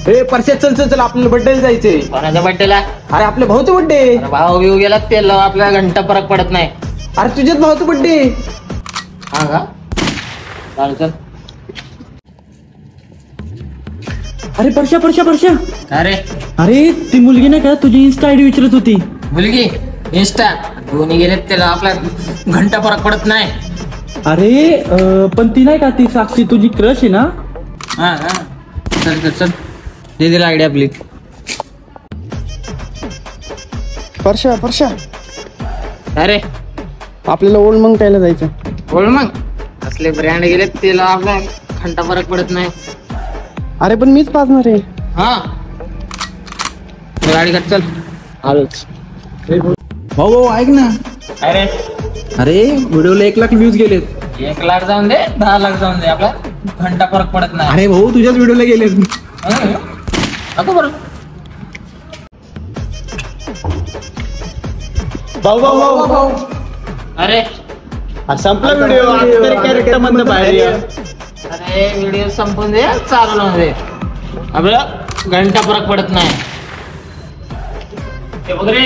ए परश्या चल चल चल आपल्याला बर्थडेला जायचंय. कोणाच्या बड्डेला? अरे आपल्या भाऊचा बर्थडे. भाऊ बिऊ गेला त्याला आपल्याला घंटा फरक पडत नाही. अरे तुझ्याच भाऊचा बर्थडे. हा का? चाल चल. अरे परश्या परश्या परश्या अरे अरे ती मुलगी नाही का तुझी इन्स्टा आयडी विचारत होती. मुलगी इंस्टा दोन्ही गेले त्याला आपला घंटा फरक पडत नाही. अरे पण ती नाही का ती साक्षी तुझी क्रश आहे ना. हा हा चल चल चल दे दिला आयडिया आपली. परश्या परश्या अरे आपल्याला ओल्ड मंग प्यायला जायचं. बोल मग असले ब्रँड गेले त्याला आपला घंटा फरक पडत नाही. अरे पण मीच पाजणार आहे. हा गाडी कर चल. आलोच. भाऊ भाऊ ऐक ना. अरे अरे व्हिडिओला 1 लाख व्ह्यूज गेलेत. 1 लाख जाऊन दे 10 लाख जाऊन दे आपला घंटा फरक पडत नाही. अरे भाऊ तुझ्याच व्हिडिओला गेलेत. नको बरं. भाऊ भाऊ भाऊ भाऊ अरे संपला व्हिडिओ. कॅरेक्टर मधनं बाहेर ये. अरे व्हिडिओ संपून दे चालू लावून दे आपला घंटा फरक पडत नाही. हे बघ रे